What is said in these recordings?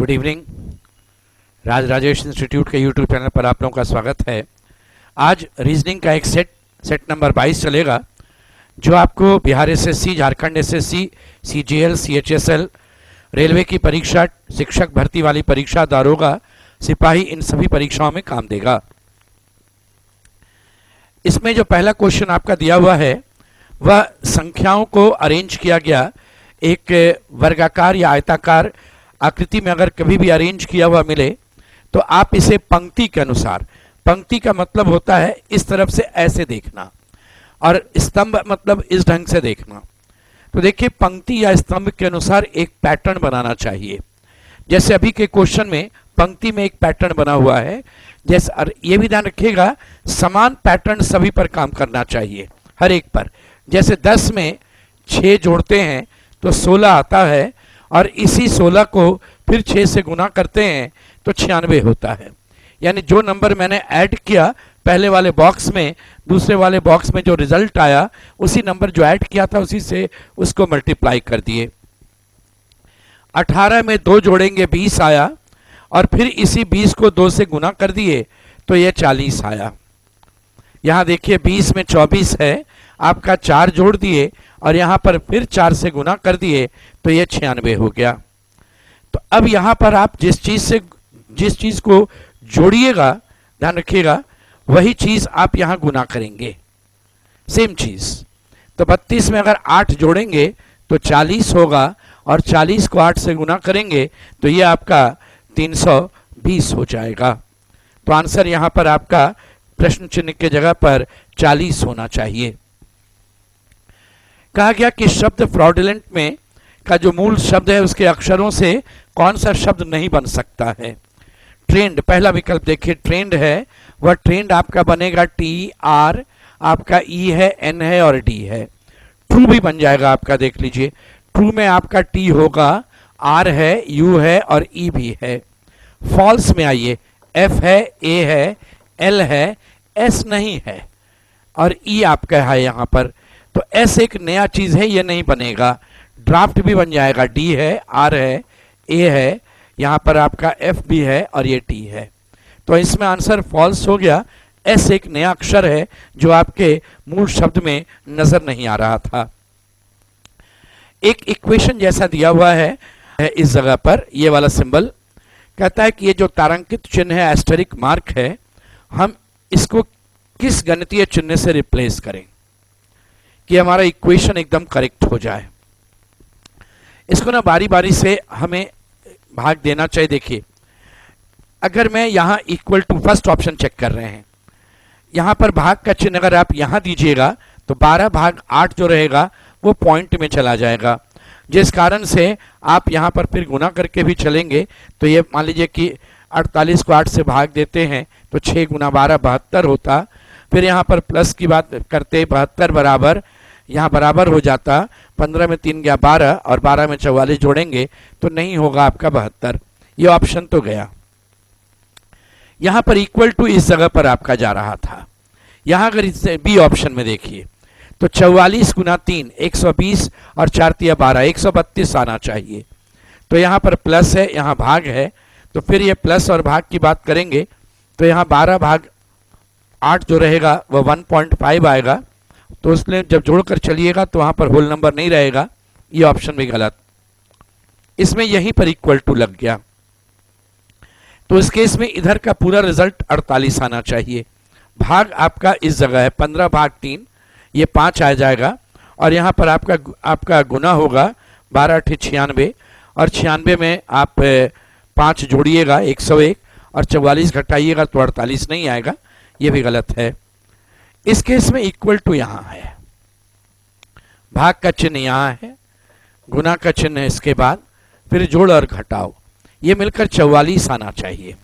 Good evening. Raj Rajesh institute के YouTube channel पर आप लोगों का स्वागत है। आज रीजनिंग का एक सेट नंबर 22 चलेगा, जो आपको Bihar SSC, Jharkhand SSC, CGL, CHSL, railway की परीक्षा, शिक्षक भर्ती वाली परीक्षा, दारोगा, सिपाही, इन सभी परीक्षाओं में काम देगा। इसमें जो पहला क्वेश्चन आपका दिया हुआ है वह संख्याओं को अरेंज किया गया एक वर्गाकार या आयताकार आकृति में अगर कभी भी अरेंज किया हुआ मिले तो आप इसे पंक्ति के अनुसार, पंक्ति का मतलब होता है इस तरफ से ऐसे देखना और स्तंभ मतलब इस ढंग से देखना। तो देखिए, पंक्ति या स्तंभ के अनुसार एक पैटर्न बनाना चाहिए। जैसे अभी के क्वेश्चन में पंक्ति में एक पैटर्न बना हुआ है, जैसे ये भी ध्यान रखिएगा समान पैटर्न सभी पर काम करना चाहिए, हर एक पर। जैसे 10 में 6 जोड़ते हैं तो 16 आता है और इसी 16 को फिर 6 से गुना करते हैं तो 96 होता है। यानी जो नंबर मैंने ऐड किया पहले वाले बॉक्स में, दूसरे वाले बॉक्स में जो रिजल्ट आया उसी नंबर जो ऐड किया था उसी से उसको मल्टीप्लाई कर दिए। 18 में 2 जोड़ेंगे 20 आया और फिर इसी 20 को 2 से गुना कर दिए तो ये 40 आया। यहाँ देखिए 20 में 24 है, आपका 4 जोड़ दिए और यहाँ पर फिर 4 से गुना कर दिए तो ये 96 हो गया। तो अब यहाँ पर आप जिस चीज़ को जोड़िएगा, ध्यान रखिएगा, वही चीज़ आप यहाँ गुना करेंगे, सेम चीज़। तो 32 में अगर 8 जोड़ेंगे तो 40 होगा और 40 को 8 से गुना करेंगे तो ये आपका 320 हो जाएगा। तो आंसर यहाँ पर आपका प्रश्न चिन्ह के जगह पर 40 होना चाहिए। कहा गया कि शब्द फ्रॉडुलेंट में का जो मूल शब्द है उसके अक्षरों से कौन सा शब्द नहीं बन सकता है। ट्रेंड, पहला विकल्प देखिए, ट्रेंड है, वह ट्रेंड आपका बनेगा TR, आपका E है, N है और D है। ट्रू भी बन जाएगा आपका, देख लीजिए, ट्रू में आपका T होगा, R है, U है और E भी है। फॉल्स में आइए, F है, A है, L है, S नहीं है और E आपका है यहाँ पर। तो S एक नया चीज़ है, ये नहीं बनेगा। ड्राफ्ट भी बन जाएगा, D है, R है, A है, यहाँ पर आपका F भी है और ये T है। तो इसमें आंसर फॉल्स हो गया। S एक नया अक्षर है जो आपके मूल शब्द में नजर नहीं आ रहा था। एक इक्वेशन जैसा दिया हुआ है इस जगह पर, ये वाला सिंबल कहता है कि ये जो तारांकित चिन्ह है, एस्टेरिक मार्क है, हम इसको किस गणितीय चिन्ह से रिप्लेस करें कि हमारा इक्वेशन एकदम करेक्ट हो जाए। इसको ना बारी बारी से हमें भाग देना चाहिए। देखिए, अगर मैं यहाँ equal to, first option check कर रहे हैं, यहाँ पर भाग का चिन्ह अगर आप यहाँ दीजिएगा तो 12 भाग 8 जो रहेगा वो पॉइंट में चला जाएगा, जिस कारण से आप यहाँ पर फिर गुना करके भी चलेंगे तो ये मान लीजिए कि 48 को 8 से भाग देते हैं तो 6 गुना 12 72 होता। फिर यहाँ पर प्लस की बात करते 72 बराबर, यहाँ बराबर हो जाता, 15 में 3 गया 12 और 12 में 44 जोड़ेंगे तो नहीं होगा आपका 72। ये ऑप्शन तो गया। यहाँ पर इक्वल टू इस जगह पर आपका जा रहा था। यहाँ अगर इस बी ऑप्शन में देखिए तो 44 गुना 3 120 और 4 तिया 12 132 आना चाहिए। तो यहाँ पर प्लस है, यहाँ भाग है, तो फिर ये प्लस और भाग की बात करेंगे तो यहाँ 12 भाग 8 जो रहेगा वह 1.5 आएगा। तो उसमें जब जोड़कर चलिएगा तो वहाँ पर होल नंबर नहीं रहेगा। ये ऑप्शन भी गलत। इसमें यहीं पर इक्वल टू लग गया। तो इस केस में इधर का पूरा रिजल्ट 48 आना चाहिए। भाग आपका इस जगह है, 15 भाग 3, ये 5 आ जाएगा और यहाँ पर आपका गुना होगा 12 8 96 और 96 में आप 5 जोड़िएगा 101 और 44 घटाइएगा तो 48 नहीं आएगा। ये भी गलत है। इस केस में इक्वल टू यहाँ है, भाग का चिन्ह यहाँ है, गुना का चिन्ह इसके बाद, फिर जोड़ और घटाओ, ये मिलकर 44 आना चाहिए।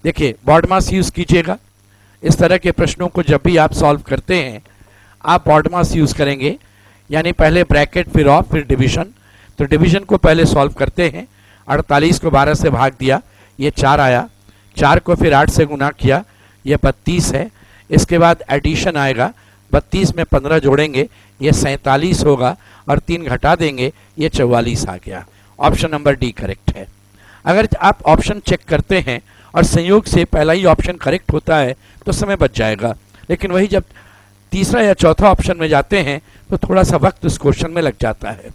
देखिए, बॉडमास यूज कीजिएगा। इस तरह के प्रश्नों को जब भी आप सॉल्व करते हैं आप बॉडमास यूज करेंगे, यानी पहले ब्रैकेट फिर ऑफ फिर डिवीजन। तो डिवीजन को पहले सॉल्व करते हैं, 48 को 12 से भाग दिया, ये 4 आया, 4 को फिर 8 से गुना किया, ये 32 है। इसके बाद एडिशन आएगा, 32 में 15 जोड़ेंगे ये 47 होगा और 3 घटा देंगे ये 44 आ गया। ऑप्शन नंबर डी करेक्ट है। अगर आप ऑप्शन चेक करते हैं और संयोग से पहला ही ऑप्शन करेक्ट होता है तो समय बच जाएगा, लेकिन वही जब तीसरा या चौथा ऑप्शन में जाते हैं तो थोड़ा सा वक्त उस क्वेश्चन में लग जाता है।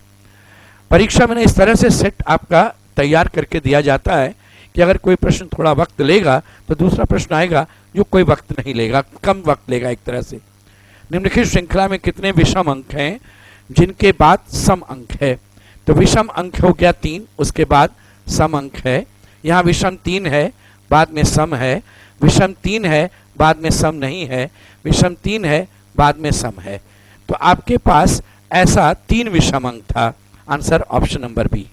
परीक्षा में इस तरह से सेट आपका तैयार करके दिया जाता है कि अगर कोई प्रश्न थोड़ा वक्त लेगा तो दूसरा प्रश्न आएगा जो कोई वक्त नहीं लेगा, कम वक्त लेगा। एक तरह से निम्नलिखित श्रृंखला में कितने विषम अंक हैं जिनके बाद सम अंक है? तो विषम अंक हो गया 3, उसके बाद सम अंक है। यहाँ विषम 3 है, बाद में सम है, विषम 3 है, बाद में सम नहीं है, विषम 3 है, बाद में सम है। तो आपके पास ऐसा 3 विषम अंक था। Answer option number B.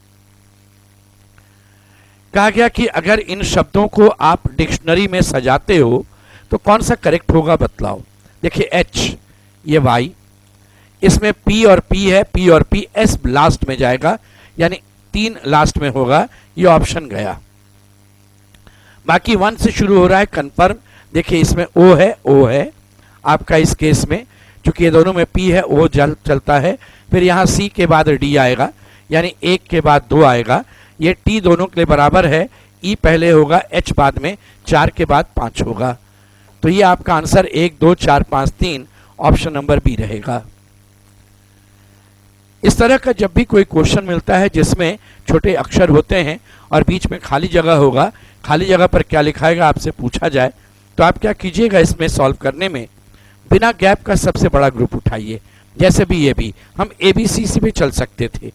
कहा गया कि अगर इन शब्दों को आप डिक्शनरी में सजाते हो तो कौन सा करेक्ट होगा बतलाओ। देखिए एच, ये वाई, इसमें पी और पी है, पी और पी, एस लास्ट में जाएगा, यानी 3 लास्ट में होगा, ये ऑप्शन गया। बाकी 1 से शुरू हो रहा है कन्फर्म। देखिए इसमें ओ है आपका इस केस में, चूंकि ये दोनों में पी है, ओ चलता है। फिर यहाँ सी के बाद डी आएगा, यानी 1 के बाद 2 आएगा। ये टी दोनों के लिए बराबर है, ई पहले होगा, एच बाद में, 4 के बाद 5 होगा। तो ये आपका आंसर 1 2 4 5 3 ऑप्शन नंबर बी रहेगा। इस तरह का जब भी कोई क्वेश्चन मिलता है जिसमें छोटे अक्षर होते हैं और बीच में खाली जगह होगा, खाली जगह पर क्या लिखाएगा आपसे पूछा जाए, तो आप क्या कीजिएगा इसमें सॉल्व करने में, बिना गैप का सबसे बड़ा ग्रुप उठाइए। जैसे बी ए बी, हम ए बी सी सी भी चल सकते थे।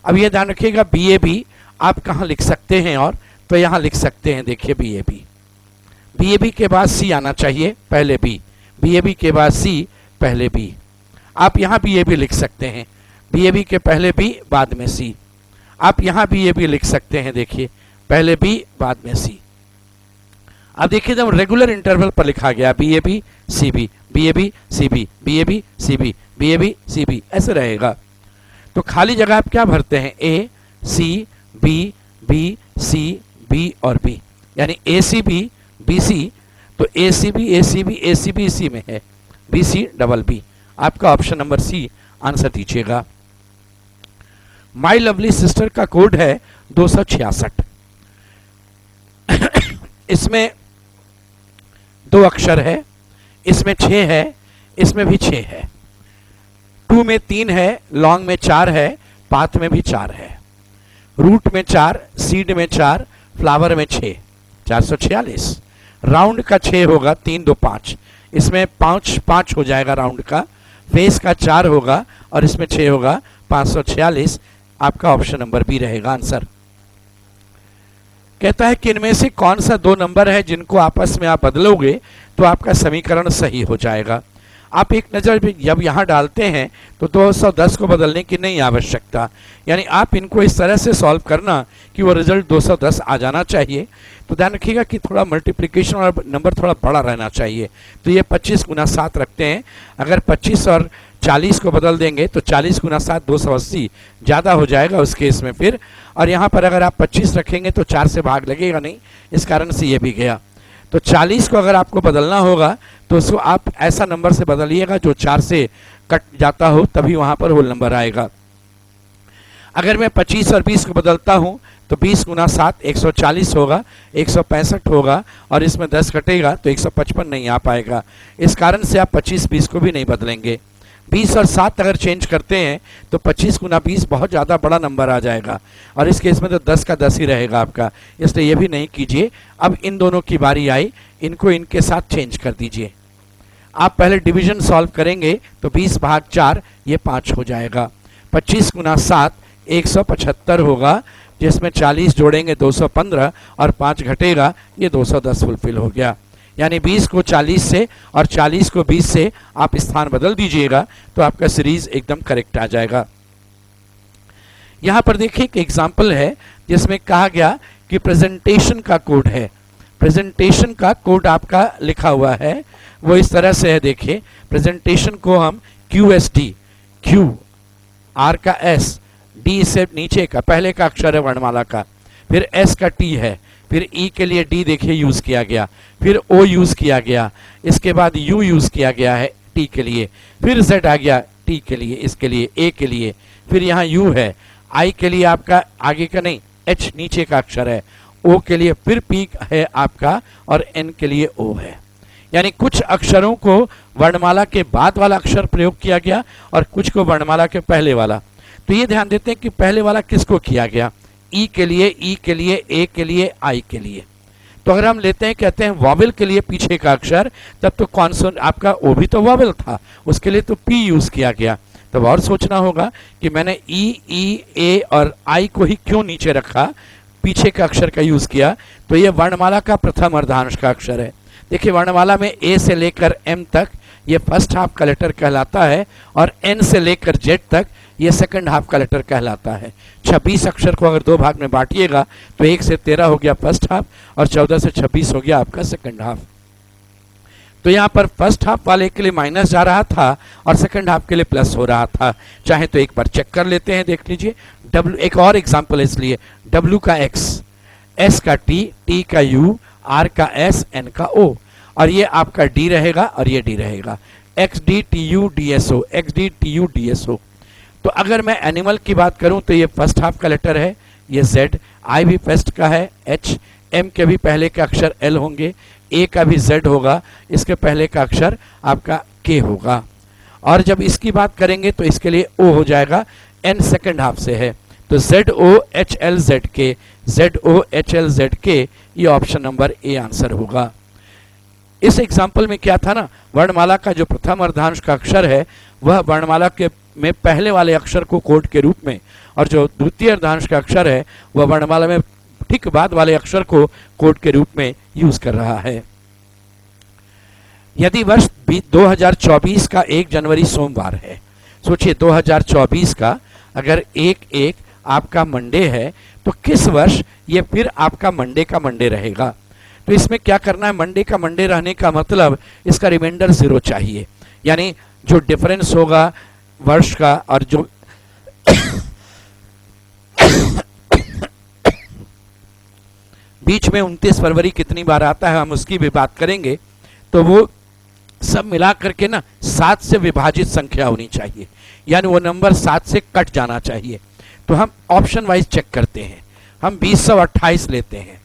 अब ये ध्यान रखिएगा बी ए बी आप कहाँ लिख सकते हैं, और तो यहाँ लिख सकते हैं। देखिए बी ए बी के बाद सी आना चाहिए, पहले बी ए बी के बाद सी, पहले बी। आप यहाँ बी ए बी लिख सकते हैं, बी ए बी के पहले बी, बाद में सी। आप यहाँ बी ए बी लिख सकते हैं, देखिए पहले बी, बाद में सी। अब देखिए जब रेगुलर इंटरवल पर लिखा गया B A B C B, B A B C B, B A B C B, B A B C B, ऐसे रहेगा। तो खाली जगह आप क्या भरते हैं, A C B, B C, B और बी, यानी A C B, B C. तो A C B, A C B, A C B इसी में है, बी सी डबल बी। आपका ऑप्शन नंबर सी आंसर दीजिएगा। माई लवली सिस्टर का code है 266। इसमें 2 अक्षर है, इसमें 6 है, इसमें भी 6 है। 2 में 3 है, लॉन्ग में 4 है, पाथ में भी 4 है, रूट में 4, सीड में 4, फ्लावर में 6, 446। राउंड का 6 होगा, 3 2 5, इसमें 5 हो जाएगा राउंड का। फेस का 4 होगा और इसमें 6 होगा, 546। आपका ऑप्शन नंबर बी रहेगा आंसर। कहता है कि इनमें से कौन सा 2 नंबर है जिनको आपस में आप बदलोगे तो आपका समीकरण सही हो जाएगा। आप एक नज़र जब यहाँ डालते हैं तो 210 को बदलने की नहीं आवश्यकता, यानी आप इनको इस तरह से सॉल्व करना कि वो रिजल्ट 210 आ जाना चाहिए। तो ध्यान रखिएगा कि थोड़ा मल्टीप्लिकेशन और नंबर थोड़ा बड़ा रहना चाहिए। तो ये 25 गुना 7 रखते हैं, अगर 25 और 40 को बदल देंगे तो 40 गुना 7 280 ज़्यादा हो जाएगा उस केस में फिर। और यहाँ पर अगर आप 25 रखेंगे तो 4 से भाग लगेगा नहीं, इस कारण से ये भी गया। तो 40 को अगर आपको बदलना होगा तो उसको आप ऐसा नंबर से बदलिएगा जो 4 से कट जाता हो, तभी वहाँ पर होल नंबर आएगा। अगर मैं 25 और 20 को बदलता हूँ तो 20 गुना 7 140 होगा, 165 होगा, और इसमें 10 कटेगा तो 155 नहीं आ पाएगा। इस कारण से आप 25-20 को भी नहीं बदलेंगे। 20 और 7 अगर चेंज करते हैं तो 25 गुना 20 बहुत ज़्यादा बड़ा नंबर आ जाएगा, और इस केस में तो 10 का 10 ही रहेगा आपका, इसलिए ये भी नहीं कीजिए। अब इन दोनों की बारी आई, इनको इनके साथ चेंज कर दीजिए। आप पहले डिवीजन सॉल्व करेंगे तो 20 भाग 4 ये 5 हो जाएगा। 25 गुना 7 175 होगा, जिसमें 40 जोड़ेंगे 215 और 5 घटेगा, ये 210 फुलफिल हो गया। यानी 20 को 40 से और 40 को 20 से आप स्थान बदल दीजिएगा तो आपका सीरीज एकदम करेक्ट आ जाएगा। यहाँ पर देखिए एक एग्जाम्पल है जिसमें कहा गया कि प्रेजेंटेशन का कोड है। प्रेजेंटेशन का कोड आपका लिखा हुआ है, वो इस तरह से है। देखिए प्रेजेंटेशन को हम QSD, Q, R का S, D से नीचे का पहले का अक्षर है वर्णमाला का, फिर S का T है, फिर E के लिए D देखिए यूज़ किया गया, फिर O यूज़ किया गया, इसके बाद U यूज़ किया गया है T के लिए, फिर Z आ गया T के लिए, इसके लिए A के लिए, फिर यहाँ U है, I के लिए आपका आगे का नहीं H नीचे का अक्षर है, ओ के लिए फिर पी है आपका और एन के लिए ओ है। यानी कुछ अक्षरों को वर्णमाला के बाद वाला अक्षर प्रयोग किया गया और कुछ को वर्णमाला के पहले वाला। तो ये ध्यान देते हैं कि पहले वाला किसको किया गया, ई के लिए, ए के लिए, आई के लिए। तो अगर हम लेते हैं, कहते हैं वॉवेल के लिए पीछे का अक्षर, तब तो कॉन्सोनेंट आपका ओ भी तो वॉवेल था, उसके लिए तो पी यूज किया गया। तब और सोचना होगा कि मैंने ई, ए और आई को ही क्यों नीचे रखा, पीछे का अक्षर का यूज किया। तो ये वर्णमाला का प्रथम अर्धांश का अक्षर है। देखिए वर्णमाला में ए से लेकर एम तक ये फर्स्ट हाफ का लेटर कहलाता है और एन से लेकर जेड तक ये सेकंड हाफ का लेटर कहलाता है। 26 अक्षर को अगर दो भाग में बांटिएगा तो 1 से 13 हो गया फर्स्ट हाफ और 14 से 26 हो गया आपका सेकंड हाफ। तो यहाँ पर फर्स्ट हाफ वाले के लिए माइनस जा रहा था और सेकंड हाफ के लिए प्लस हो रहा था। चाहे तो एक बार चेक कर लेते हैं, देख लीजिए। डब्ल्यू, एक और एग्जाम्पल इसलिए, डब्ल्यू का एक्स, एस का टी, टी का यू, आर का एस, एन का ओ, और ये आपका डी रहेगा और ये डी रहेगा। X D T U D S O, X D T U D S O. तो अगर मैं एनिमल की बात करूं तो ये फर्स्ट हाफ का लेटर है, ये जेड, आई भी फर्स्ट का है एच, एम के भी पहले के अक्षर एल होंगे, ए का भी जेड होगा, इसके पहले का अक्षर आपका के होगा। और जब इसकी बात करेंगे तो इसके लिए ओ हो जाएगा, एन सेकंड हाफ से है, तो Z O H L Z K, Z O H L Z K, ये ऑप्शन नंबर ए आंसर होगा। इस एग्जाम्पल में क्या था ना, वर्णमाला का जो प्रथम अर्धांश का अक्षर है वह वर्णमाला के में पहले वाले अक्षर को कोड के रूप में, और जो द्वितीय अर्धांश का अक्षर है वह वर्णमाला में ठीक बाद वाले अक्षर को कोड के रूप में यूज कर रहा है। यदि वर्ष 2024 का 1 जनवरी सोमवार है, सोचिए 2024 का अगर 1/1 आपका मंडे है तो किस वर्ष ये फिर आपका मंडे का मंडे रहेगा। तो इसमें क्या करना है, मंडे का मंडे रहने का मतलब इसका रिमाइंडर 0 चाहिए, यानी जो डिफरेंस होगा वर्ष का और जो बीच में 29 फरवरी कितनी बार आता है हम उसकी भी बात करेंगे, तो वो सब मिला करके ना 7 से विभाजित संख्या होनी चाहिए, यानी वो नंबर 7 से कट जाना चाहिए। तो हम ऑप्शन वाइज चेक करते हैं, हम 2028 लेते हैं,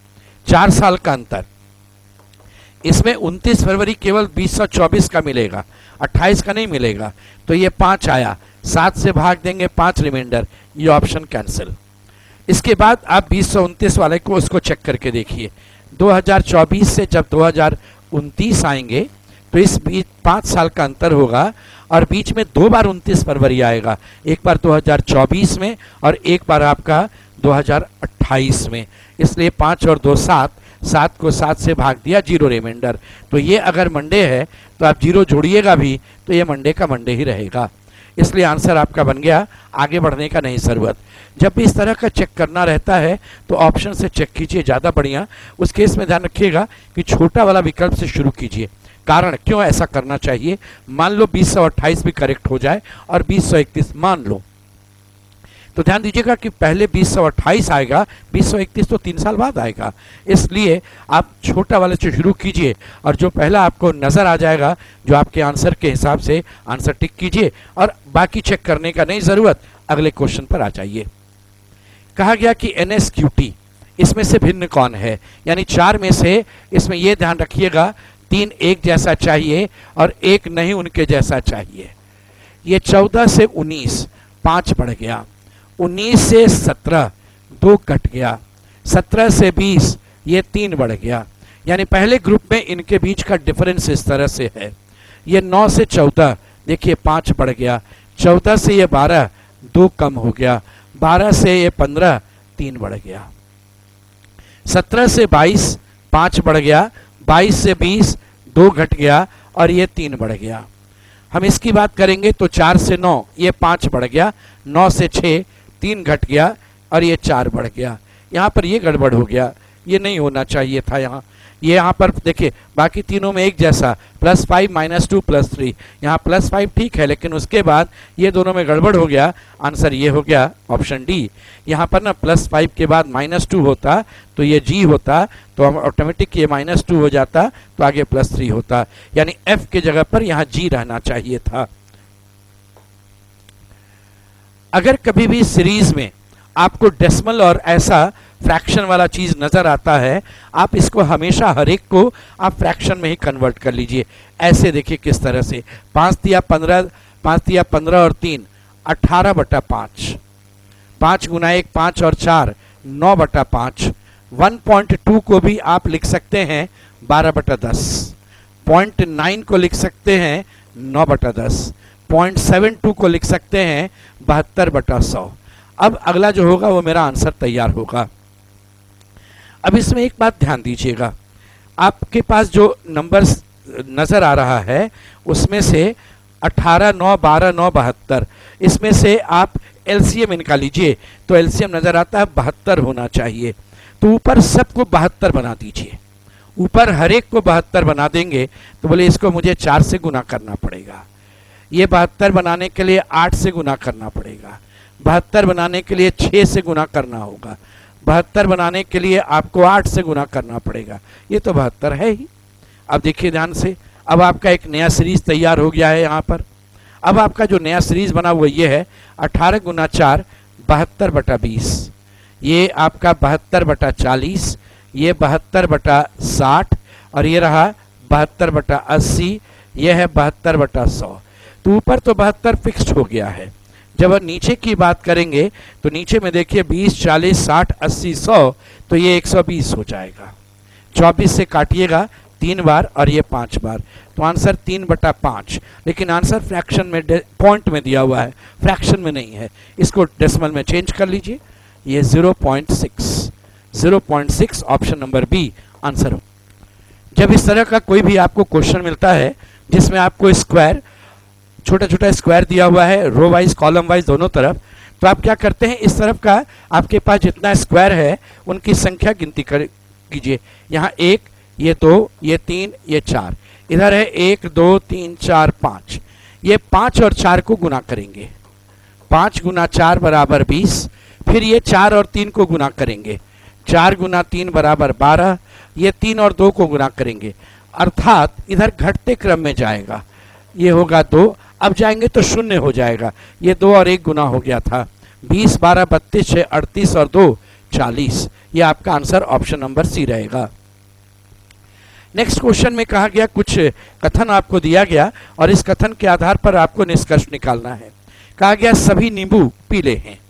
4 साल का अंतर, इसमें 29 फरवरी केवल 2024 का मिलेगा, 28 का नहीं मिलेगा, तो ये 5 आया, 7 से भाग देंगे 5 रिमाइंडर, ये ऑप्शन कैंसिल। इसके बाद आप 2029 वाले को उसको चेक करके देखिए, 2024 से जब 2029 आएंगे तो इस बीच 5 साल का अंतर होगा और बीच में 2 बार 29 फरवरी आएगा, एक बार 2024 में और एक बार आपका 2028 में, इसलिए 5 और 2 7, 7 को 7 से भाग दिया, 0 रिमाइंडर। तो ये अगर मंडे है तो आप 0 जोड़िएगा भी तो ये मंडे का मंडे ही रहेगा, इसलिए आंसर आपका बन गया, आगे बढ़ने का नहीं जरूरत। जब भी इस तरह का चेक करना रहता है तो ऑप्शन से चेक कीजिए, ज़्यादा बढ़िया। उस केस में ध्यान रखिएगा कि छोटा वाला विकल्प से शुरू कीजिए। कारण क्यों ऐसा करना चाहिए, मान लो 2028 भी करेक्ट हो जाए और 2031 मान लो, तो ध्यान दीजिएगा कि पहले 2028 आएगा, 2031 तो 3 साल बाद आएगा, इसलिए आप छोटा वाले से शुरू कीजिए और जो पहला आपको नज़र आ जाएगा जो आपके आंसर के हिसाब से आंसर टिक कीजिए और बाकी चेक करने का नहीं ज़रूरत, अगले क्वेश्चन पर आ जाइए। कहा गया कि NSQT इसमें से भिन्न कौन है, यानी 4 में से इसमें यह ध्यान रखिएगा 3 एक जैसा चाहिए और एक नहीं उनके जैसा चाहिए। ये 14 से 19 5 बढ़ गया, 19 से 17 2 कट गया, 17 से 20 ये 3 बढ़ गया, यानी पहले ग्रुप में इनके बीच का डिफरेंस इस तरह से है। ये 9 से 14 देखिए 5 बढ़ गया, 14 से ये 12 2 कम हो गया, 12 से ये 15 3 बढ़ गया, 17 से 22 5 बढ़ गया, 22 से 20 2 घट गया और ये 3 बढ़ गया। हम इसकी बात करेंगे तो 4 से 9 ये 5 बढ़ गया, 9 से 6 3 घट गया और ये 4 बढ़ गया। यहाँ पर ये गड़बड़ हो गया, ये नहीं होना चाहिए था। यहाँ पर देखिए बाकी तीनों में एक जैसा +5 -2 +3, यहाँ +5 ठीक है, लेकिन उसके बाद ये दोनों में गड़बड़ हो गया, आंसर ये हो गया ऑप्शन डी। यहाँ पर ना +5 के बाद -2 होता तो ये जी होता, तो हम ऑटोमेटिक ये -2 हो जाता तो आगे +3 होता, यानी एफ के जगह पर यहाँ जी रहना चाहिए था। अगर कभी भी सीरीज में आपको डेसिमल और ऐसा फ्रैक्शन वाला चीज़ नज़र आता है, आप इसको हमेशा हर एक को आप फ्रैक्शन में ही कन्वर्ट कर लीजिए। ऐसे देखिए किस तरह से 5 दिया 15, 5 दिया 15 और 3 18/5, 5 गुना 1 5 और 4 9/5। 1.2 को भी आप लिख सकते हैं 12/10, 0.9 को लिख सकते हैं 9/10, 0.72 को लिख सकते हैं 72/100। अब अगला जो होगा वो मेरा आंसर तैयार होगा। अब इसमें एक बात ध्यान दीजिएगा, आपके पास जो नंबर्स नज़र आ रहा है उसमें से 18 9 12 9 72, इसमें से आप एलसीएम निकाल लीजिए तो एलसीएम नज़र आता है 72 होना चाहिए। तो ऊपर सबको 72 बना दीजिए, ऊपर हर एक को 72 बना देंगे तो बोले इसको मुझे 4 से गुना करना पड़ेगा, ये 72 बनाने के लिए 8 से गुना करना पड़ेगा, 72 बनाने के लिए 6 से गुना करना होगा, 72 बनाने के लिए आपको 8 से गुना करना पड़ेगा। ये तो 72 है ही। अब देखिए ध्यान से, अब आपका एक नया सीरीज तैयार हो गया है यहाँ पर। अब आपका जो नया सीरीज बना हुआ ये है 18 गुना 4 72/20, ये आपका 72/40, ये 72/60 और ये रहा 72/80, ये है 72/100। तो ऊपर तो 72 फिक्स्ड हो गया है। जब नीचे की बात करेंगे तो नीचे में देखिए 20 40 60 80 100, तो ये 120 हो जाएगा। 24 से काटिएगा 3 बार और ये 5 बार, तो आंसर 3/5। लेकिन आंसर फ्रैक्शन में पॉइंट में दिया हुआ है, फ्रैक्शन में नहीं है। इसको डेसिमल में चेंज कर लीजिए, ये 0.6 ऑप्शन नंबर बी आंसर हो। जब इस तरह का कोई भी आपको क्वेश्चन मिलता है जिसमें आपको स्क्वायर, छोटा छोटा स्क्वायर दिया हुआ है रो वाइज कॉलम वाइज दोनों तरफ, तो आप क्या करते हैं, इस तरफ का आपके पास जितना स्क्वायर है उनकी संख्या गिनती कीजिए। यहाँ 1, ये 2, ये 3, ये 4, इधर है 1 2 3 4 5, ये 5 और 4 को गुना करेंगे, 5 गुना 4 बराबर 20, फिर ये 4 और 3 को गुना करेंगे, 4 गुना 3 बराबर 12, ये 3 और 2 को गुना करेंगे, अर्थात इधर घटते क्रम में जाएगा, ये होगा 2, अब जाएंगे तो 0 हो जाएगा, ये 2 और 1 गुना हो गया था, 20 12 32 6 38 और 2 40, ये आपका आंसर ऑप्शन नंबर सी रहेगा। नेक्स्ट क्वेश्चन में कहा गया, कुछ कथन आपको दिया गया और इस कथन के आधार पर आपको निष्कर्ष निकालना है। कहा गया सभी नींबू पीले हैं।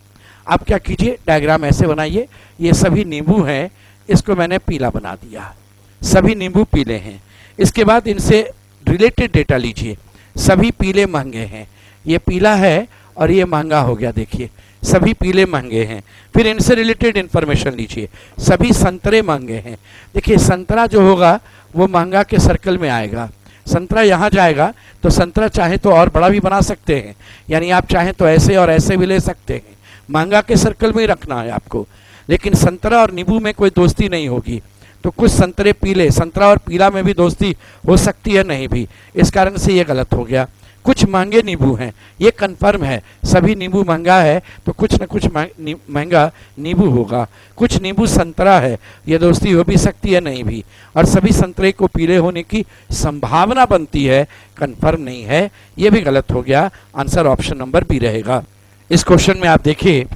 आप क्या कीजिए, डायग्राम ऐसे बनाइए, ये सभी नींबू हैं, इसको मैंने पीला बना दिया, सभी नींबू पीले हैं। इसके बाद इनसे रिलेटेड डेटा लीजिए, सभी पीले महंगे हैं, ये पीला है और ये महंगा हो गया, देखिए सभी पीले महंगे हैं। फिर इनसे रिलेटेड इंफॉर्मेशन लीजिए, सभी संतरे महंगे हैं, देखिए संतरा जो होगा वो महंगा के सर्कल में आएगा, संतरा यहाँ जाएगा तो संतरा चाहे तो और बड़ा भी बना सकते हैं, यानी आप चाहें तो ऐसे और ऐसे भी ले सकते हैं, महंगा के सर्कल में ही रखना है आपको। लेकिन संतरा और नींबू में कोई दोस्ती नहीं होगी, तो कुछ संतरे पीले, संतरा और पीला में भी दोस्ती हो सकती है, नहीं भी, इस कारण से ये गलत हो गया। कुछ महंगे नींबू हैं, ये कंफर्म है, सभी नींबू महंगा है तो कुछ न कुछ महंगा नींबू होगा। कुछ नींबू संतरा है, ये दोस्ती हो भी सकती है, नहीं भी, और सभी संतरे को पीले होने की संभावना बनती है, कंफर्म नहीं है, ये भी गलत हो गया। आंसर ऑप्शन नंबर बी रहेगा। इस क्वेश्चन में आप देखिए,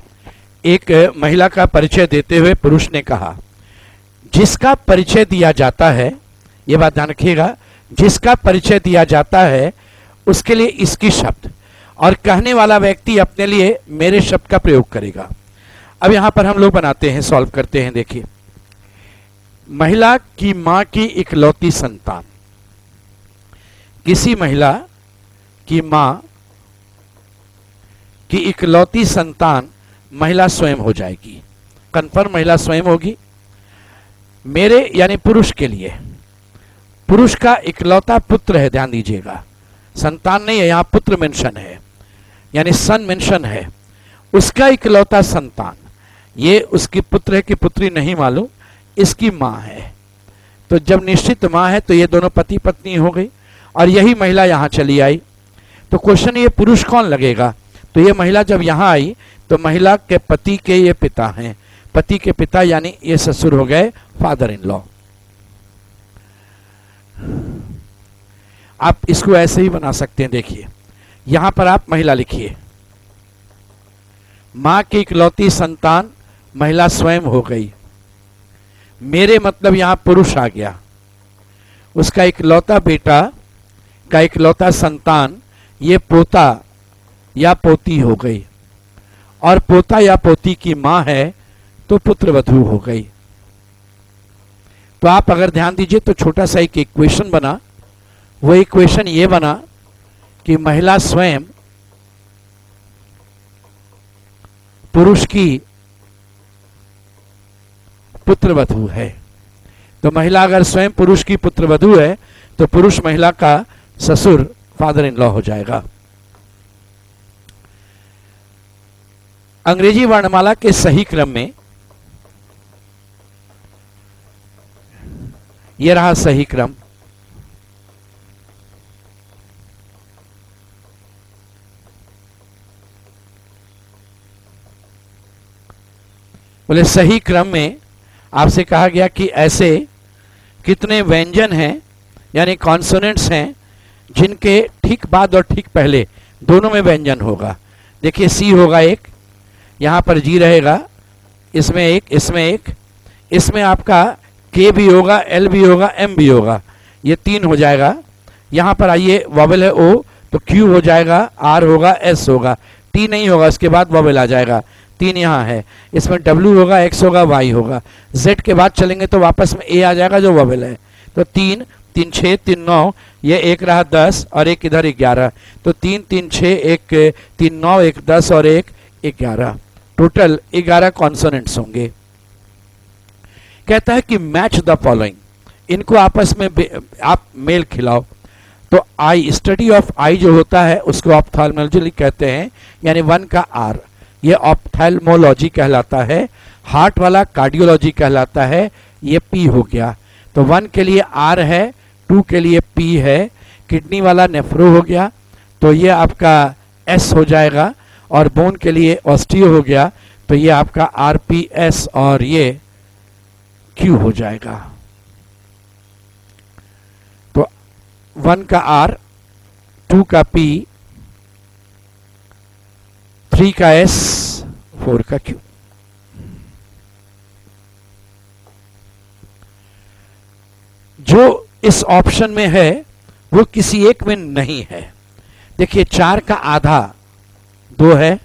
एक महिला का परिचय देते हुए पुरुष ने कहा, जिसका परिचय दिया जाता है, ये बात ध्यान रखिएगा, जिसका परिचय दिया जाता है उसके लिए इसकी शब्द और कहने वाला व्यक्ति अपने लिए मेरे शब्द का प्रयोग करेगा। अब यहां पर हम लोग बनाते हैं, सॉल्व करते हैं। देखिए, महिला की मां की इकलौती संतान, किसी महिला की मां की इकलौती संतान महिला स्वयं हो जाएगी, कंफर्म महिला स्वयं होगी। मेरे यानी पुरुष के लिए, पुरुष का इकलौता पुत्र है, ध्यान दीजिएगा, संतान नहीं है, यहां पुत्र मेंशन है, यानी सन मेंशन है, उसका इकलौता संतान, ये उसकी पुत्र है कि पुत्री नहीं मालूम, इसकी मां है। तो जब निश्चित मां है तो ये दोनों पति पत्नी हो गई और यही महिला यहां चली आई। तो क्वेश्चन, ये पुरुष कौन लगेगा, तो ये महिला जब यहां आई तो महिला के पति के ये पिता हैं, पति के पिता यानी ये ससुर हो गए, फादर इन लॉ। आप इसको ऐसे ही बना सकते हैं। देखिए, यहां पर आप महिला लिखिए, मां की इकलौती संतान महिला स्वयं हो गई, मेरे मतलब यहां पुरुष आ गया, उसका इकलौता बेटा का इकलौता संतान, ये पोता या पोती हो गई, और पोता या पोती की मां है तो पुत्रवधू हो गई। तो आप अगर ध्यान दीजिए तो छोटा सा एक इक्वेशन बना, वो इक्वेशन ये बना कि महिला स्वयं पुरुष की पुत्रवधू है। तो महिला अगर स्वयं पुरुष की पुत्रवधू है तो पुरुष महिला का ससुर, फादर इन लॉ हो जाएगा। अंग्रेजी वर्णमाला के सही क्रम में यह रहा सही क्रम। बोले सही क्रम में आपसे कहा गया कि ऐसे कितने व्यंजन हैं यानी कॉन्सोनेंट्स हैं जिनके ठीक बाद और ठीक पहले दोनों में व्यंजन होगा। देखिए सी होगा एक, यहां पर जी रहेगा, इसमें एक, इसमें एक, इसमें आपका के भी होगा, एल भी होगा, एम भी होगा, ये 3 हो जाएगा। यहां पर आइए वॉवेल है ओ, तो क्यू हो जाएगा, आर होगा, एस होगा, टी नहीं होगा, उसके बाद वॉवेल आ जाएगा, 3 यहाँ है। इसमें डब्ल्यू होगा, एक्स होगा, वाई होगा, जेड के बाद चलेंगे तो वापस में ए आ जाएगा जो वॉवेल है। तो 3 3 6 3 9, ये एक रहा 10 और एक इधर 11, तो 3 3 6 1 3 9 1 10 और 1 11, टोटल 11 कॉन्सोनेंट्स होंगे। कहता है कि मैच द फॉलोइंग, इनको आपस में आप मेल खिलाओ। तो आई, स्टडी ऑफ आई जो होता है उसको ऑप्थाल्मोलॉजी कहते हैं, यानी 1 का आर, ये ऑप्थेल्मोलॉजी कहलाता है। हार्ट वाला कार्डियोलॉजी कहलाता है, ये पी हो गया। तो 1 के लिए आर है, 2 के लिए पी है, किडनी वाला नेफ्रो हो गया, तो ये आपका एस हो जाएगा, और बोन के लिए ऑस्टियो हो गया, तो ये आपका आर पी एस और ये क्यू हो जाएगा। तो 1 का आर, 2 का पी, 3 का एस, 4 का क्यू। जो इस ऑप्शन में है वो किसी एक में नहीं है। देखिए 4 का आधा 2 है,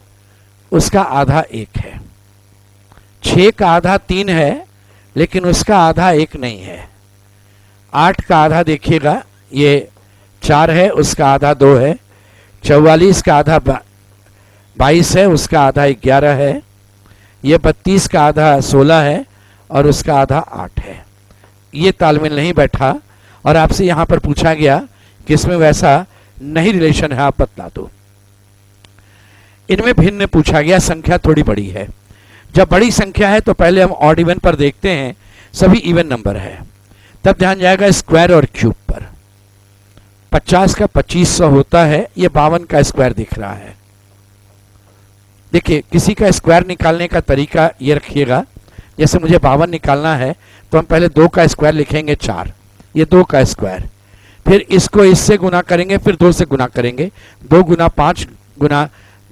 उसका आधा 1 है। 6 का आधा 3 है, लेकिन उसका आधा 1 नहीं है। 8 का आधा देखिएगा, ये 4 है, उसका आधा 2 है। 44 का आधा 22 है, उसका आधा 11 है। ये 32 का आधा 16 है और उसका आधा 8 है। ये तालमेल नहीं बैठा और आपसे यहां पर पूछा गया कि इसमें वैसा नहीं रिलेशन है, आप बतला दो। इनमें भिन्न पूछा गया, संख्या थोड़ी बड़ी है। जब बड़ी संख्या है तो पहले हम ऑड इवन पर देखते हैं, सभी इवन नंबर है, तब ध्यान जाएगा स्क्वायर और क्यूब पर। 50 का 2500 होता है, ये 52 का स्क्वायर दिख रहा है। देखिए किसी का स्क्वायर निकालने का तरीका ये रखिएगा, जैसे मुझे 52 निकालना है तो हम पहले 2 का स्क्वायर लिखेंगे 4, ये 2 का स्क्वायर, फिर इसको इससे गुना करेंगे, फिर 2 से गुना करेंगे, 2 गुना 5 गुना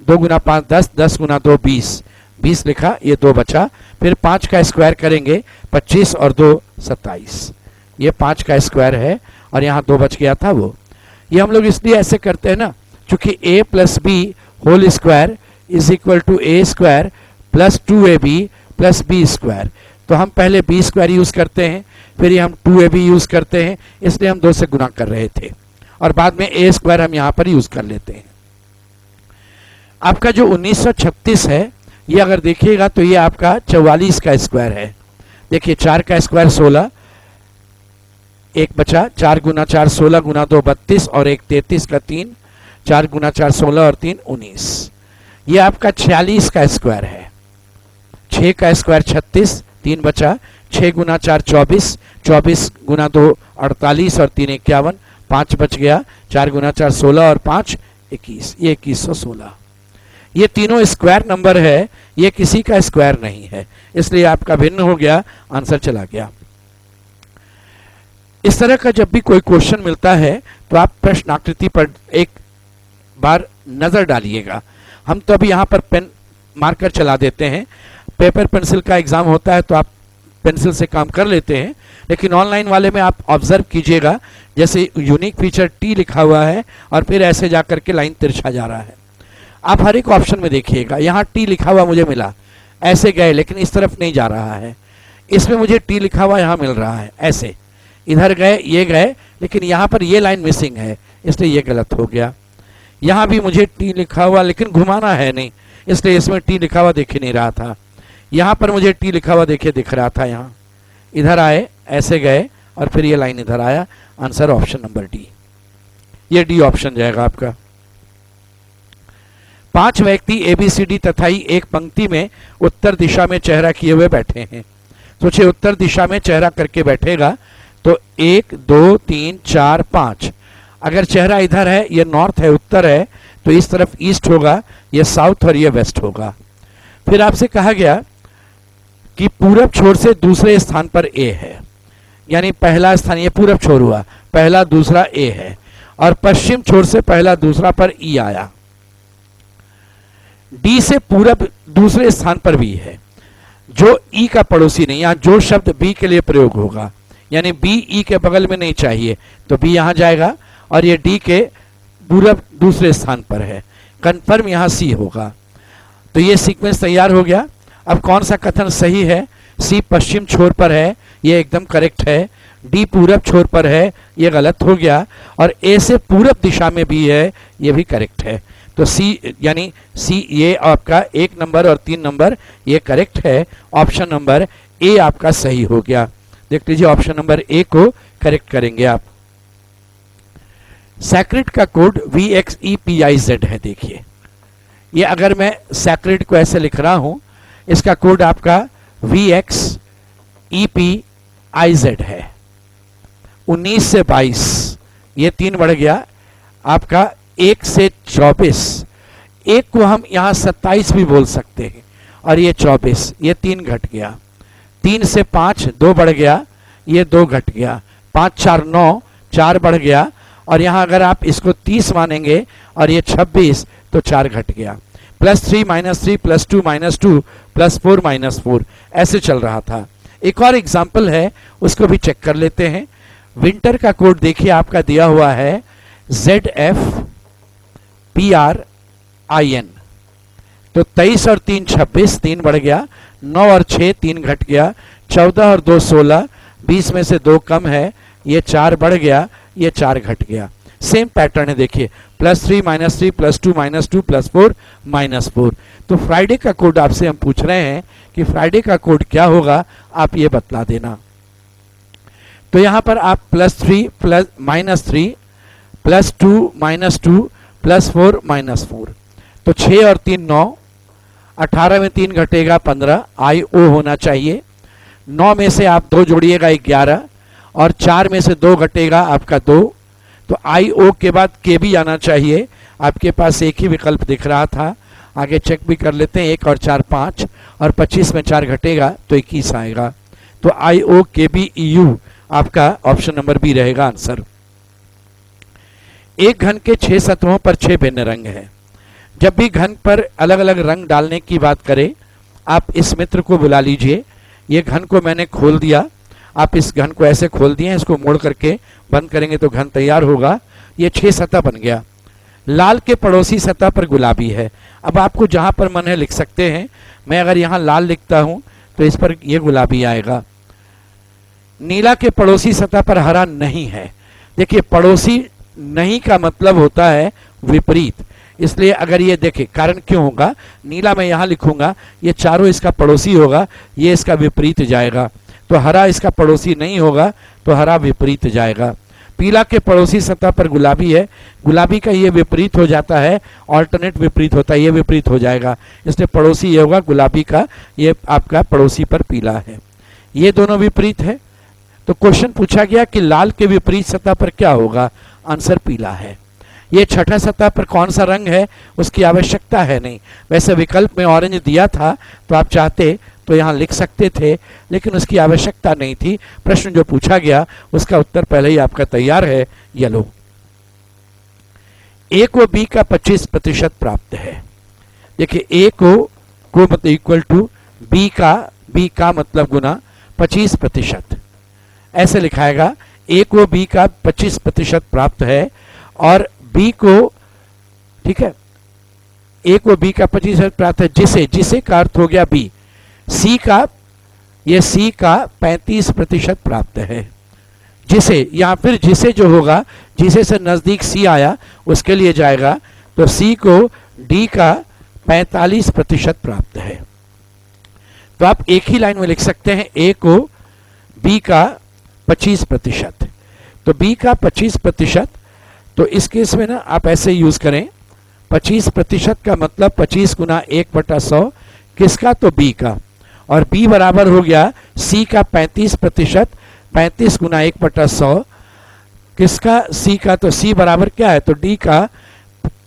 2 गुना 5 10, 10 गुना 2 20, 20 लिखा, ये 2 बचा, फिर 5 का स्क्वायर करेंगे, 25 और 2 27, ये 5 का स्क्वायर है और यहाँ 2 बच गया था वो। ये हम लोग इसलिए ऐसे करते हैं ना, क्योंकि a plus B whole square is equal to A square plus 2ab plus B square. तो हम पहले बी स्क्वायर यूज करते हैं, फिर हम 2ab यूज करते हैं, इसलिए हम 2 से गुना कर रहे थे, और बाद में ए स्क्वायर हम यहाँ पर यूज कर लेते हैं। आपका जो 1936 है, ये अगर देखिएगा तो ये आपका 44 का स्क्वायर है। देखिए 4 का स्क्वायर 16, 1 बचा, 4 गुना 4 16 गुना 2 32 और 1 33 का 3, 4 गुना 4 16 और 3 19। ये आपका 46 का स्क्वायर है। 6 का स्क्वायर 36, 3 बचा, 6 गुना 4 24, 24 गुना 2 48 और 3 51, 5 बच गया, 4 गुना 4 16 और 5 21, ये 2116। ये तीनों स्क्वायर नंबर है, ये किसी का स्क्वायर नहीं है, इसलिए आपका भिन्न हो गया, आंसर चला गया। इस तरह का जब भी कोई क्वेश्चन मिलता है तो आप प्रश्न आकृति पर एक बार नजर डालिएगा। हम तो अभी यहाँ पर पेन मार्कर चला देते हैं, पेपर पेंसिल का एग्जाम होता है तो आप पेंसिल से काम कर लेते हैं, लेकिन ऑनलाइन वाले में आप ऑब्जर्व कीजिएगा, जैसे यूनिक फीचर टी लिखा हुआ है और फिर ऐसे जा करके लाइन तिरछा जा रहा है। आप हर एक ऑप्शन में देखिएगा, यहाँ टी लिखा हुआ मुझे मिला, ऐसे गए लेकिन इस तरफ नहीं जा रहा है। इसमें मुझे टी लिखा हुआ यहाँ मिल रहा है, ऐसे इधर गए, ये गए, लेकिन यहाँ पर ये लाइन मिसिंग है, इसलिए ये गलत हो गया। यहाँ भी मुझे टी लिखा हुआ लेकिन घुमाना है नहीं, इसलिए इसमें टी लिखा हुआ दिख ही नहीं रहा था। यहाँ पर मुझे टी लिखा हुआ देखिए दिख रहा था, यहाँ इधर आए, ऐसे गए और फिर ये लाइन इधर आया। आंसर ऑप्शन नंबर डी, ये डी ऑप्शन जाएगा आपका। 5 व्यक्ति ABCD तथा ही एक पंक्ति में उत्तर दिशा में चेहरा किए हुए बैठे हैं। सोचिए उत्तर दिशा में चेहरा करके बैठेगा तो 1 2 3 4 5। अगर चेहरा इधर है, ये नॉर्थ है, उत्तर है, तो इस तरफ ईस्ट होगा, ये साउथ और ये वेस्ट होगा। फिर आपसे कहा गया कि पूरब छोर से दूसरे स्थान पर ए है, यानी पहला स्थान ये पूरब छोर हुआ, पहला दूसरा ए है, और पश्चिम छोर से पहला दूसरा पर ई आया। डी से पूरब दूसरे स्थान पर बी है, जो ई का पड़ोसी नहीं, यहां जो शब्द बी के लिए प्रयोग होगा, यानी बी ई के बगल में नहीं चाहिए, तो बी यहां जाएगा, और ये डी के पूरब दूसरे स्थान पर है, कंफर्म यहां सी होगा। तो ये सीक्वेंस तैयार हो गया। अब कौन सा कथन सही है? सी पश्चिम छोर पर है, ये एकदम करेक्ट है। डी पूरब छोर पर है, ये गलत हो गया। और ए से पूरब दिशा में भी है, ये भी करेक्ट है। तो सी यानी सी ये आपका 1 नंबर और 3 नंबर ये करेक्ट है। ऑप्शन नंबर ए आपका सही हो गया। देख लीजिए ऑप्शन नंबर ए को करेक्ट करेंगे आप। सैक्रिड का कोड VXEPIZ है। देखिए ये अगर मैं सैक्रिड को ऐसे लिख रहा हूं, इसका कोड आपका VXEPIZ है। 19 से 22 ये 3 बढ़ गया आपका। 1 से 24, एक को हम यहां 27 भी बोल सकते हैं, और ये 24, ये 3 घट गया। 3 से 5 2 बढ़ गया, ये 2 घट गया। 5 4 9, 4 बढ़ गया, और यहां अगर आप इसको 30 मानेंगे और ये 26 तो 4 घट गया। +3 -3 +2 -2 +4 -4 ऐसे चल रहा था। एक और एग्जाम्पल है, उसको भी चेक कर लेते हैं। विंटर का कोड देखिए आपका दिया हुआ है ZFPRIN। तो 23 और 3 26, 3 बढ़ गया। 9 और 6 3 घट गया। 14 और 2 16, 20 में से 2 कम है, ये 4 बढ़ गया, ये 4 घट गया। सेम पैटर्न है देखिए, +3 -3 +2 -2 +4 -4। तो फ्राइडे का कोड आपसे हम पूछ रहे हैं कि फ्राइडे का कोड क्या होगा, आप ये बतला देना। तो यहां पर आप +3 -3 +2 -2 +4 -4। तो 6 और 3 9, 18 में 3 घटेगा 15, IO होना चाहिए। 9 में से आप 2 जोड़िएगा 11, और 4 में से 2 घटेगा आपका 2। तो IO के बाद के भी आना चाहिए। आपके पास एक ही विकल्प दिख रहा था, आगे चेक भी कर लेते हैं। 1 और 4 5, और 25 में 4 घटेगा तो 21 आएगा। तो IO KB EU आपका ऑप्शन नंबर बी रहेगा आंसर। एक घन के 6 सतहों पर 6 भिन्न रंग हैं। जब भी घन पर अलग अलग रंग डालने की बात करें, आप इस मित्र को बुला लीजिए। ये घन को मैंने खोल दिया, आप इस घन को ऐसे खोल दिए, इसको मोड़ करके बंद करेंगे तो घन तैयार होगा। ये 6 सतह बन गया। लाल के पड़ोसी सतह पर गुलाबी है। अब आपको जहां पर मन है लिख सकते हैं। मैं अगर यहां लाल लिखता हूं तो इस पर ये गुलाबी आएगा। नीला के पड़ोसी सतह पर हरा नहीं है। देखिए पड़ोसी नहीं का मतलब होता है विपरीत, इसलिए अगर ये देखें कारण क्यों होगा, नीला मैं यहां लिखूंगा, ये चारों इसका पड़ोसी होगा, ये इसका विपरीत जाएगा। तो हरा इसका पड़ोसी नहीं होगा, तो हरा विपरीत जाएगा। पीला के पड़ोसी सतह पर गुलाबी है, गुलाबी का ये विपरीत हो जाता है, ऑल्टरनेट विपरीत होता है, ये विपरीत हो जाएगा, इसलिए पड़ोसी ये होगा गुलाबी का, ये आपका पड़ोसी पर पीला है। ये दोनों विपरीत है। तो क्वेश्चन पूछा गया कि लाल के विपरीत सतह पर क्या होगा, आंसर पीला है। ये छठा सतह पर कौन सा रंग है उसकी आवश्यकता है नहीं। वैसे विकल्प में ऑरेंज दिया था, तो आप चाहते तो यहाँ लिख सकते थे, लेकिन उसकी आवश्यकता नहीं थी। प्रश्न जो पूछा गया उसका उत्तर पहले ही आपका तैयार है, येलो। ए को बी का 25% प्राप्त है। देखिए ए को मतलब इक्वल टू बी का मतलब गुना 25%, ऐसे लिखाएगा। ए को बी का 25% प्राप्त है और बी को, ठीक है, ए को बी का 25% प्राप्त है, जिसे का अर्थ हो गया बी। सी का, ये सी का 35% प्राप्त है, जिसे, या फिर जिसे जो होगा, जिसे से नजदीक सी आया उसके लिए जाएगा। तो सी को डी का 45% प्राप्त है। तो आप एक ही लाइन में लिख सकते हैं ए को बी का 25%। तो बी का 25%, तो इस केस में ना आप ऐसे यूज करें, 25% का मतलब 25 गुना 1/100, किसका? तो बी का। और बी बराबर हो गया सी का 35%, 35 गुना 1/100 किसका? सी का। तो सी बराबर क्या है? तो डी का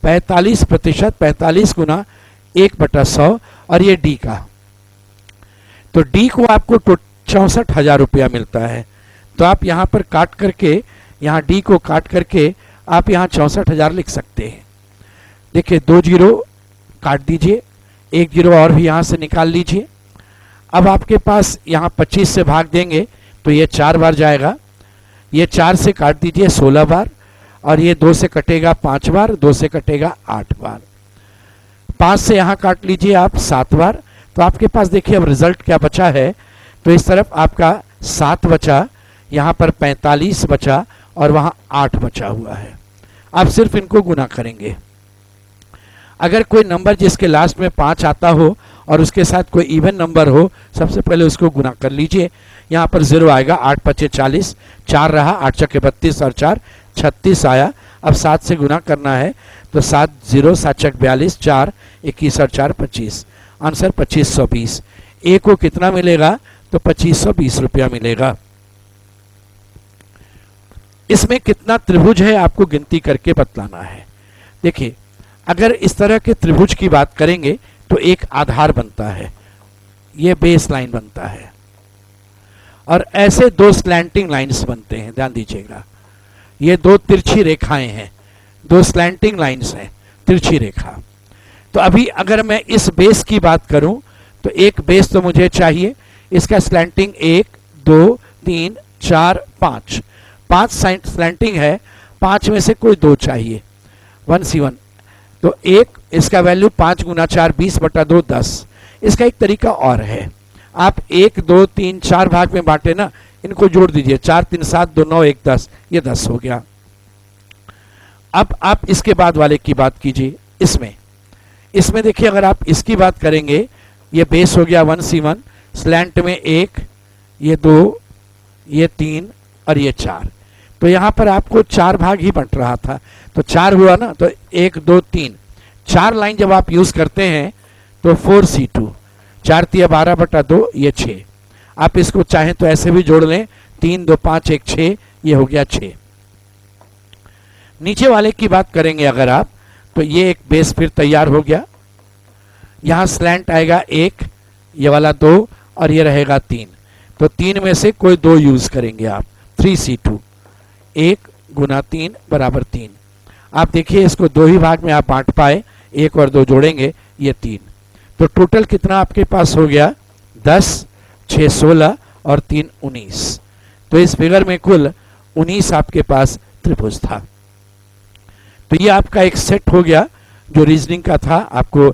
45%, 45 गुना 1/100, और ये डी का। तो डी को आपको 64,000 रुपया मिलता है। तो आप यहाँ पर काट करके, यहाँ डी को काट करके आप यहाँ 64,000 लिख सकते हैं। देखिए 2 जीरो काट दीजिए, 1 जीरो और भी यहाँ से निकाल लीजिए। अब आपके पास यहाँ 25 से भाग देंगे तो ये 4 बार जाएगा, ये 4 से काट दीजिए 16 बार, और ये 2 से कटेगा 5 बार, 2 से कटेगा 8 बार, 5 से यहाँ काट लीजिए आप 7 बार। तो आपके पास देखिए अब रिजल्ट क्या बचा है। तो इस तरफ आपका 7 बचा, यहाँ पर 45 बचा, और वहाँ 8 बचा हुआ है। आप सिर्फ इनको गुना करेंगे। अगर कोई नंबर जिसके लास्ट में 5 आता हो और उसके साथ कोई इवन नंबर हो, सबसे पहले उसको गुना कर लीजिए। यहाँ पर 0 आएगा, 8 पचे 40, 4 रहा, 8 चके 32 और 4 36 आया। अब 7 से गुना करना है, तो 7 0, 7 चक 42, 4 21 और 4 25, आंसर 2520। ए को कितना मिलेगा? तो 2520 रुपया मिलेगा। इसमें कितना त्रिभुज है आपको गिनती करके बतलाना है। देखिए अगर इस तरह के त्रिभुज की बात करेंगे तो एक आधार बनता है, ये बेस लाइन बनता है, और ऐसे 2 स्लैंटिंग लाइंस बनते हैं। ध्यान दीजिएगा, ये 2 तिरछी रेखाएं हैं, 2 स्लैंटिंग लाइंस हैं, तिरछी रेखा। तो अभी अगर मैं इस बेस की बात करूं तो एक बेस तो मुझे चाहिए, इसका स्लैंटिंग 1 2 3 4 5, 5 स्लैंटिंग है, 5 में से कोई 2 चाहिए, 1C1। तो एक इसका वैल्यू 5 गुना 4 20/2 10। इसका एक तरीका और है, आप 1 2 3 4 भाग में बांटे ना, इनको जोड़ दीजिए, 4 3 7 2 9 1 10, ये 10 हो गया। अब आप इसके बाद वाले की बात कीजिए। इसमें देखिए अगर आप इसकी बात करेंगे, ये बेस हो गया 1C1, स्लैंट में 1, ये 2, ये 3 और ये 4। तो यहाँ पर आपको 4 भाग ही बंट रहा था, तो 4 हुआ ना, तो 1 2 3 4 लाइन जब आप यूज करते हैं तो 4C2, 4 तिया 12/2, ये 6। आप इसको चाहें तो ऐसे भी जोड़ लें, 3 2 5 1 6, ये हो गया 6। नीचे वाले की बात करेंगे अगर आप, तो ये एक बेस फिर तैयार हो गया। यहां स्लैंट आएगा 1, ये वाला 2, और ये रहेगा 3। तो 3 में से कोई 2 यूज करेंगे आप, 3C2, 1 गुना 3 बराबर 3। आप देखिए इसको 2 ही भाग में आप बांट पाए, 1 और 2 जोड़ेंगे, ये 3। तो टोटल कितना आपके पास हो गया? 10 6 16 और 3 19। तो इस फिगर में कुल 19 आपके पास त्रिभुज था। तो ये आपका एक सेट हो गया जो रीजनिंग का था। आपको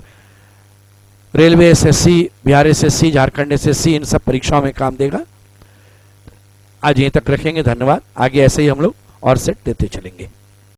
railway SSC, Bihar SSC, Jharkhand SSC, इन सब परीक्षाओं में काम देगा। आज यहीं तक रखेंगे, धन्यवाद। आगे ऐसे ही हम लोग और सेट देते चलेंगे।